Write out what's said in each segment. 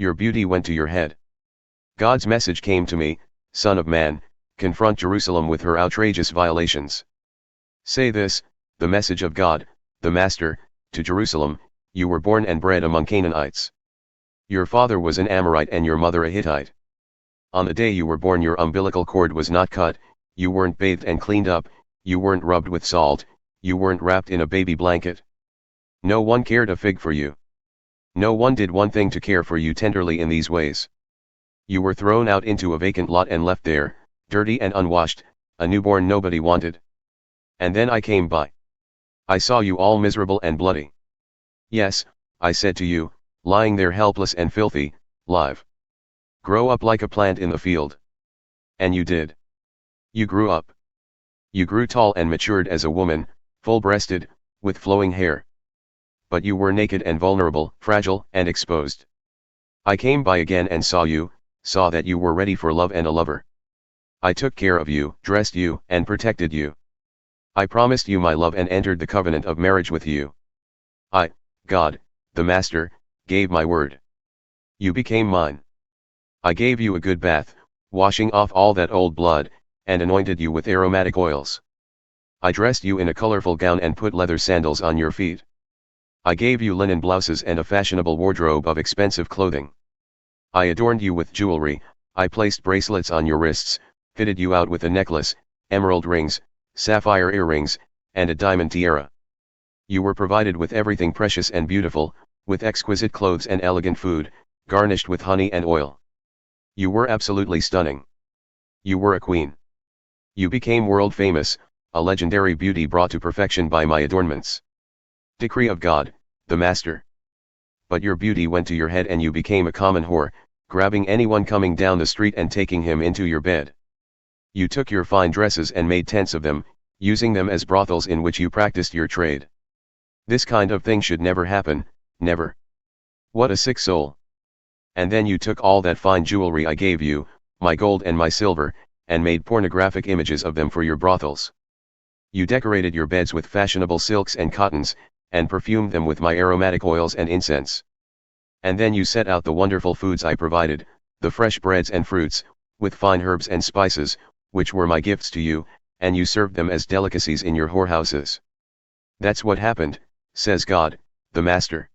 Your beauty went to your head. God's message came to me, Son of man, confront Jerusalem with her outrageous violations. Say this, the message of God, the Master, to Jerusalem: you were born and bred among Canaanites. Your father was an Amorite and your mother a Hittite. On the day you were born your umbilical cord was not cut, you weren't bathed and cleaned up, you weren't rubbed with salt, you weren't wrapped in a baby blanket. No one cared a fig for you. No one did one thing to care for you tenderly in these ways. You were thrown out into a vacant lot and left there, dirty and unwashed, a newborn nobody wanted. And then I came by. I saw you all miserable and bloody. Yes, I said to you, lying there helpless and filthy, live. Grow up like a plant in the field. And you did. You grew up. You grew tall and matured as a woman, full-breasted, with flowing hair. But you were naked and vulnerable, fragile and exposed. I came by again and saw you, saw that you were ready for love and a lover. I took care of you, dressed you, and protected you. I promised you my love and entered the covenant of marriage with you. I, God, the Master, gave my word. You became mine. I gave you a good bath, washing off all that old blood, and anointed you with aromatic oils. I dressed you in a colorful gown and put leather sandals on your feet. I gave you linen blouses and a fashionable wardrobe of expensive clothing. I adorned you with jewelry, I placed bracelets on your wrists, fitted you out with a necklace, emerald rings, sapphire earrings, and a diamond tiara. You were provided with everything precious and beautiful, with exquisite clothes and elegant food, garnished with honey and oil. You were absolutely stunning. You were a queen. You became world famous, a legendary beauty brought to perfection by my adornments. Decree of God, the Master. But your beauty went to your head and you became a common whore, grabbing anyone coming down the street and taking him into your bed. You took your fine dresses and made tents of them, using them as brothels in which you practiced your trade. This kind of thing should never happen, never. What a sick soul. And then you took all that fine jewelry I gave you, my gold and my silver, and made pornographic images of them for your brothels. You decorated your beds with fashionable silks and cottons, and perfumed them with my aromatic oils and incense. And then you set out the wonderful foods I provided, the fresh breads and fruits, with fine herbs and spices, which were my gifts to you, and you served them as delicacies in your whorehouses. That's what happened, says God, the Master.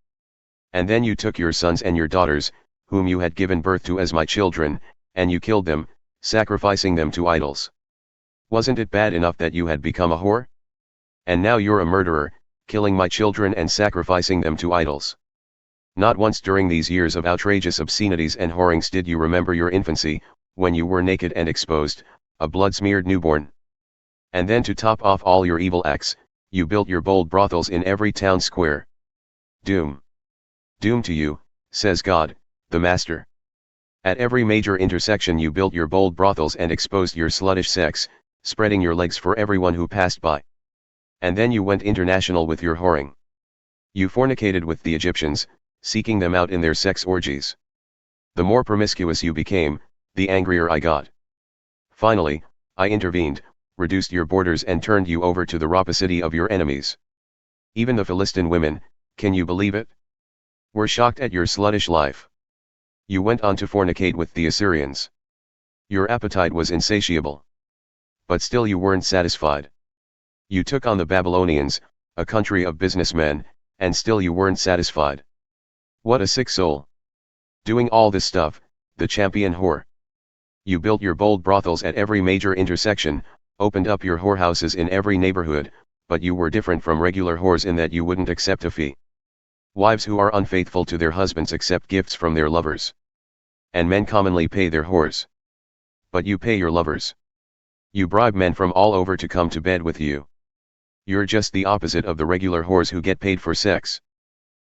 And then you took your sons and your daughters, whom you had given birth to as my children, and you killed them, sacrificing them to idols. Wasn't it bad enough that you had become a whore? And now you're a murderer, killing my children and sacrificing them to idols. Not once during these years of outrageous obscenities and whorings did you remember your infancy, when you were naked and exposed, a blood-smeared newborn. And then to top off all your evil acts, you built your bold brothels in every town square. Doom. Doom to you, says God, the Master. At every major intersection you built your bold brothels and exposed your sluttish sex, spreading your legs for everyone who passed by. And then you went international with your whoring. You fornicated with the Egyptians, seeking them out in their sex orgies. The more promiscuous you became, the angrier I got. Finally, I intervened, reduced your borders and turned you over to the rapacity of your enemies. Even the Philistine women, can you believe it? Were shocked at your sluttish life. You went on to fornicate with the Assyrians. Your appetite was insatiable. But still you weren't satisfied. You took on the Babylonians, a country of businessmen, and still you weren't satisfied. What a sick soul. Doing all this stuff, the champion whore. You built your bold brothels at every major intersection, opened up your whorehouses in every neighborhood, but you were different from regular whores in that you wouldn't accept a fee. Wives who are unfaithful to their husbands accept gifts from their lovers. And men commonly pay their whores. But you pay your lovers. You bribe men from all over to come to bed with you. You're just the opposite of the regular whores who get paid for sex.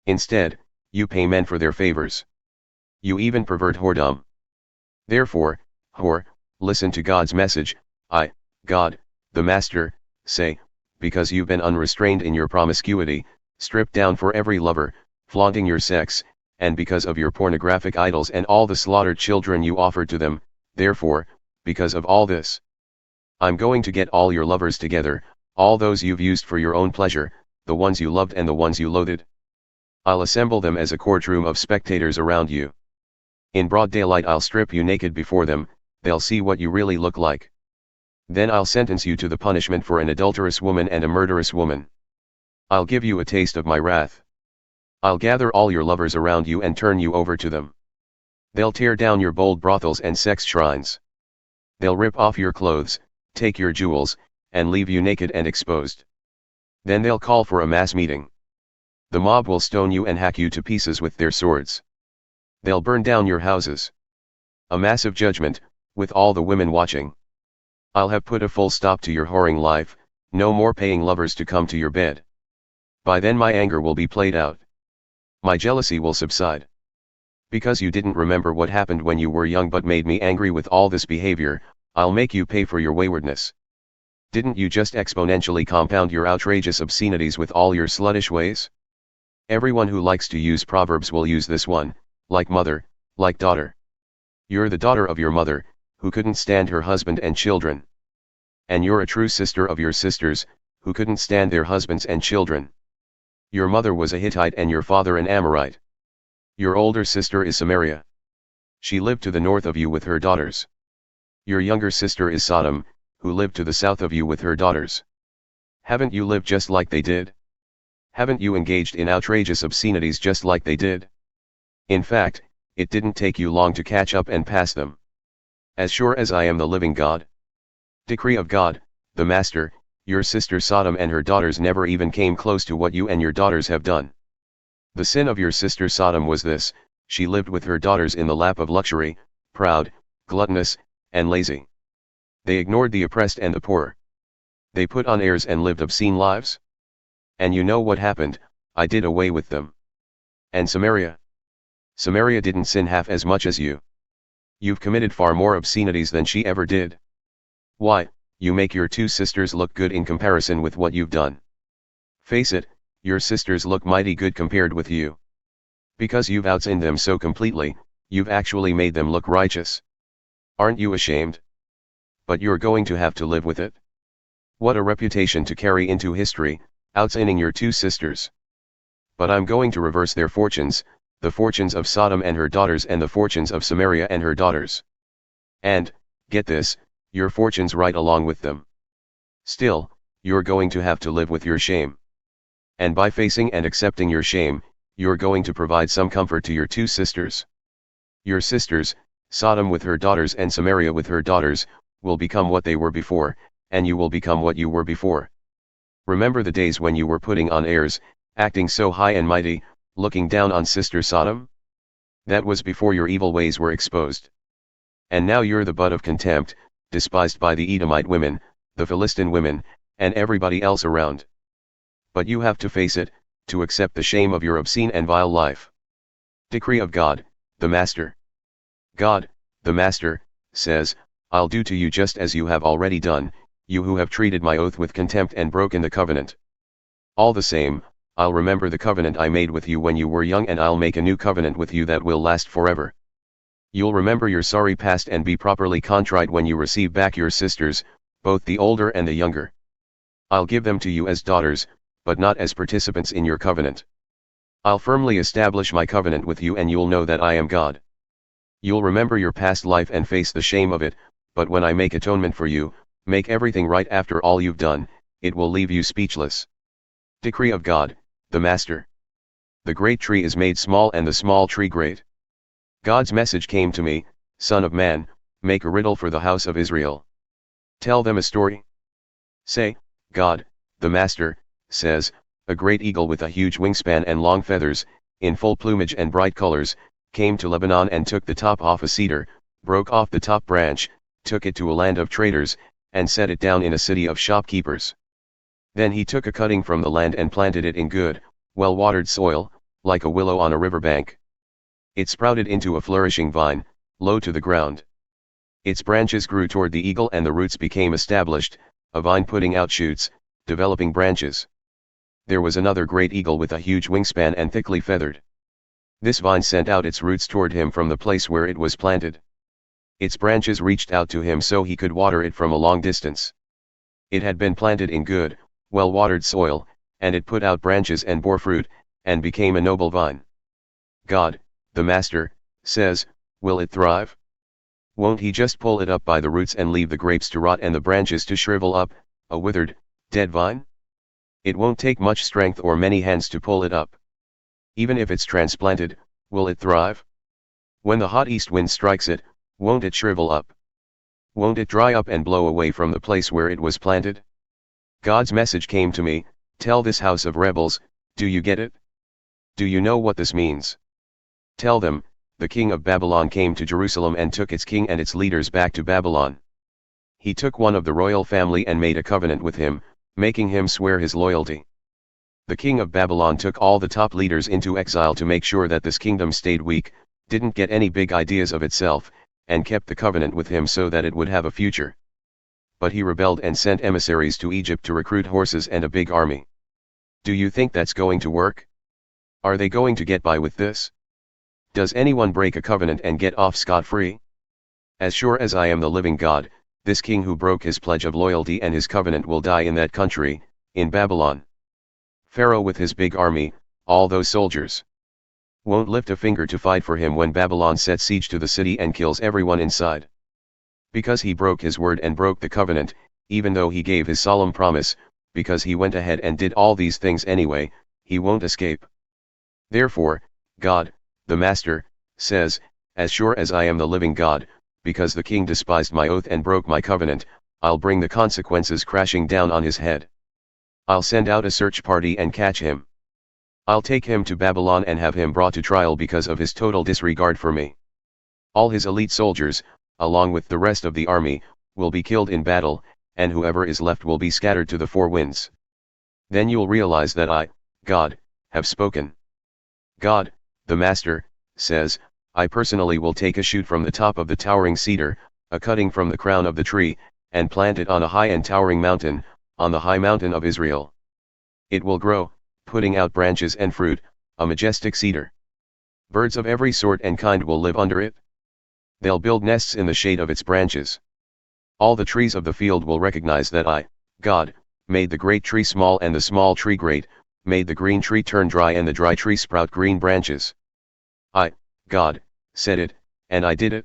Instead, you pay men for their favors. You even pervert whoredom. Therefore, whore, listen to God's message. I, God, the Master, say, because you've been unrestrained in your promiscuity, stripped down for every lover, flaunting your sex, and because of your pornographic idols and all the slaughtered children you offered to them, therefore, because of all this, I'm going to get all your lovers together, all those you've used for your own pleasure, the ones you loved and the ones you loathed. I'll assemble them as a courtroom of spectators around you. In broad daylight I'll strip you naked before them, they'll see what you really look like. Then I'll sentence you to the punishment for an adulterous woman and a murderous woman. I'll give you a taste of my wrath. I'll gather all your lovers around you and turn you over to them. They'll tear down your bold brothels and sex shrines. They'll rip off your clothes, take your jewels, and leave you naked and exposed. Then they'll call for a mass meeting. The mob will stone you and hack you to pieces with their swords. They'll burn down your houses. A massive judgment, with all the women watching. I'll have put a full stop to your whoring life, no more paying lovers to come to your bed. By then my anger will be played out. My jealousy will subside. Because you didn't remember what happened when you were young but made me angry with all this behavior, I'll make you pay for your waywardness. Didn't you just exponentially compound your outrageous obscenities with all your sluttish ways? Everyone who likes to use proverbs will use this one, like mother, like daughter. You're the daughter of your mother, who couldn't stand her husband and children. And you're a true sister of your sisters, who couldn't stand their husbands and children. Your mother was a Hittite and your father an Amorite. Your older sister is Samaria. She lived to the north of you with her daughters. Your younger sister is Sodom, who lived to the south of you with her daughters. Haven't you lived just like they did? Haven't you engaged in outrageous obscenities just like they did? In fact, it didn't take you long to catch up and pass them. As sure as I am the living God. Decree of God, the Master, your sister Sodom and her daughters never even came close to what you and your daughters have done. The sin of your sister Sodom was this: she lived with her daughters in the lap of luxury, proud, gluttonous, and lazy. They ignored the oppressed and the poor. They put on airs and lived obscene lives. And you know what happened, I did away with them. And Samaria? Samaria didn't sin half as much as you. You've committed far more obscenities than she ever did. Why, you make your two sisters look good in comparison with what you've done. Face it, your sisters look mighty good compared with you. Because you've outsinned them so completely, you've actually made them look righteous. Aren't you ashamed? But you're going to have to live with it. What a reputation to carry into history, outsinning your two sisters. But I'm going to reverse their fortunes, the fortunes of Sodom and her daughters and the fortunes of Samaria and her daughters. And, get this, your fortunes right along with them. Still, you're going to have to live with your shame. And by facing and accepting your shame, you're going to provide some comfort to your two sisters. Your sisters, Sodom with her daughters and Samaria with her daughters, will become what they were before, and you will become what you were before. Remember the days when you were putting on airs, acting so high and mighty, looking down on sister Sodom? That was before your evil ways were exposed. And now you're the butt of contempt, despised by the Edomite women, the Philistine women, and everybody else around. But you have to face it, to accept the shame of your obscene and vile life. Decree of God, the Master. God, the Master, says, I'll do to you just as you have already done, you who have treated my oath with contempt and broken the covenant. All the same, I'll remember the covenant I made with you when you were young, and I'll make a new covenant with you that will last forever. You'll remember your sorry past and be properly contrite when you receive back your sisters, both the older and the younger. I'll give them to you as daughters, but not as participants in your covenant. I'll firmly establish my covenant with you and you'll know that I am God. You'll remember your past life and face the shame of it, but when I make atonement for you, make everything right after all you've done, it will leave you speechless. Decree of God, the Master. The great tree is made small and the small tree great. God's message came to me, Son of man, make a riddle for the house of Israel. Tell them a story. Say, God, the Master, says, a great eagle with a huge wingspan and long feathers, in full plumage and bright colors, came to Lebanon and took the top off a cedar, broke off the top branch, took it to a land of traders, and set it down in a city of shopkeepers. Then he took a cutting from the land and planted it in good, well-watered soil, like a willow on a river bank. It sprouted into a flourishing vine, low to the ground. Its branches grew toward the eagle and the roots became established, a vine putting out shoots, developing branches. There was another great eagle with a huge wingspan and thickly feathered. This vine sent out its roots toward him from the place where it was planted. Its branches reached out to him so he could water it from a long distance. It had been planted in good, well-watered soil, and it put out branches and bore fruit, and became a noble vine. God, the Master, says, Will it thrive? Won't he just pull it up by the roots and leave the grapes to rot and the branches to shrivel up, a withered, dead vine? It won't take much strength or many hands to pull it up. Even if it's transplanted, will it thrive? When the hot east wind strikes it, won't it shrivel up? Won't it dry up and blow away from the place where it was planted? God's message came to me, tell this house of rebels, do you get it? Do you know what this means? Tell them, the king of Babylon came to Jerusalem and took its king and its leaders back to Babylon. He took one of the royal family and made a covenant with him, making him swear his loyalty. The king of Babylon took all the top leaders into exile to make sure that this kingdom stayed weak, didn't get any big ideas of itself, and kept the covenant with him so that it would have a future. But he rebelled and sent emissaries to Egypt to recruit horses and a big army. Do you think that's going to work? Are they going to get by with this? Does anyone break a covenant and get off scot-free? As sure as I am the living God, this king who broke his pledge of loyalty and his covenant will die in that country, in Babylon. Pharaoh with his big army, all those soldiers, won't lift a finger to fight for him when Babylon sets siege to the city and kills everyone inside. Because he broke his word and broke the covenant, even though he gave his solemn promise, because he went ahead and did all these things anyway, he won't escape. Therefore, God, the Master, says, as sure as I am the living God, because the king despised my oath and broke my covenant, I'll bring the consequences crashing down on his head. I'll send out a search party and catch him. I'll take him to Babylon and have him brought to trial because of his total disregard for me. All his elite soldiers, along with the rest of the army, will be killed in battle, and whoever is left will be scattered to the four winds. Then you'll realize that I, God, have spoken. God, the Master, says, I personally will take a shoot from the top of the towering cedar, a cutting from the crown of the tree, and plant it on a high and towering mountain, on the high mountain of Israel. It will grow, putting out branches and fruit, a majestic cedar. Birds of every sort and kind will live under it. They'll build nests in the shade of its branches. All the trees of the field will recognize that I, God, made the great tree small and the small tree great, made the green tree turn dry and the dry tree sprout green branches. I, God, said it, and I did it.